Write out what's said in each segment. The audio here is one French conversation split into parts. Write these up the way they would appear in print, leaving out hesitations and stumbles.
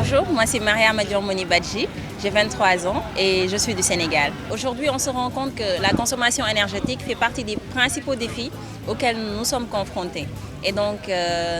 Bonjour, moi c'est Mariama Diormoni Badji, j'ai 23 ans et je suis du Sénégal. Aujourd'hui, on se rend compte que la consommation énergétique fait partie des principaux défis auxquels nous sommes confrontés. Et donc,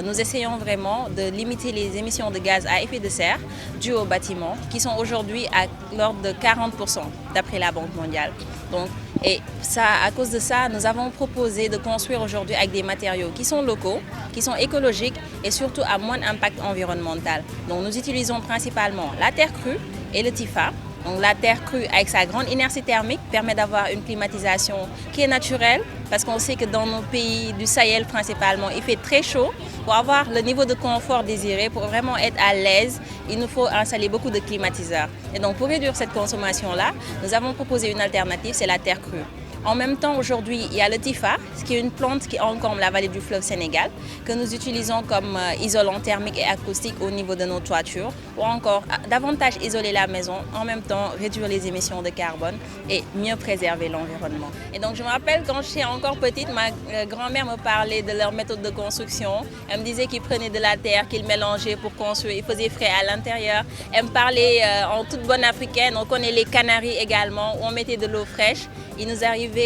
nous essayons vraiment de limiter les émissions de gaz à effet de serre dues aux bâtiments, qui sont aujourd'hui à l'ordre de 40% d'après la Banque mondiale. Donc, et ça, à cause de ça, nous avons proposé de construire aujourd'hui avec des matériaux qui sont locaux, qui sont écologiques et surtout à moindre impact environnemental. Donc, nous utilisons principalement la terre crue et le TIFA. Donc, la terre crue, avec sa grande inertie thermique, permet d'avoir une climatisation qui est naturelle, parce qu'on sait que dans nos pays du Sahel principalement, il fait très chaud. Pour avoir le niveau de confort désiré, pour vraiment être à l'aise, il nous faut installer beaucoup de climatiseurs. Et donc, pour réduire cette consommation-là, nous avons proposé une alternative, c'est la terre crue. En même temps, aujourd'hui, il y a le TIFA, qui est une plante qui encombre la vallée du fleuve Sénégal, que nous utilisons comme isolant thermique et acoustique au niveau de nos toitures, ou encore davantage isoler la maison, en même temps réduire les émissions de carbone et mieux préserver l'environnement. Et donc, je me rappelle quand j'étais encore petite, ma grand-mère me parlait de leur méthode de construction. Elle me disait qu'ils prenaient de la terre, qu'ils mélangeaient pour construire, ils faisaient frais à l'intérieur. Elle me parlait en toute bonne africaine, on connaît les Canaries également, où on mettait de l'eau fraîche. Il nous arrivait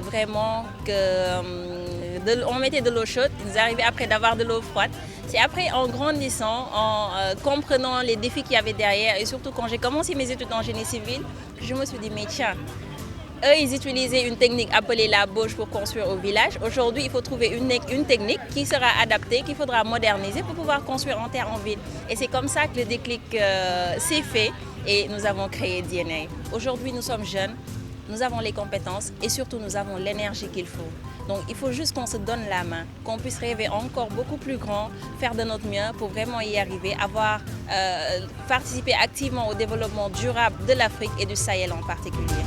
vraiment on mettait de l'eau chaude, il nous arrivait après d'avoir de l'eau froide. C'est après, en grandissant, en comprenant les défis qu'il y avait derrière, et surtout quand j'ai commencé mes études en génie civil, je me suis dit, mais tiens, eux, ils utilisaient une technique appelée la bauge pour construire au village. Aujourd'hui, il faut trouver une technique qui sera adaptée, qu'il faudra moderniser pour pouvoir construire en terre en ville. Et c'est comme ça que le déclic s'est fait et nous avons créé DNA. Aujourd'hui, nous sommes jeunes. Nous avons les compétences et surtout nous avons l'énergie qu'il faut. Donc il faut juste qu'on se donne la main, qu'on puisse rêver encore beaucoup plus grand, faire de notre mieux pour vraiment y arriver, participer activement au développement durable de l'Afrique et du Sahel en particulier.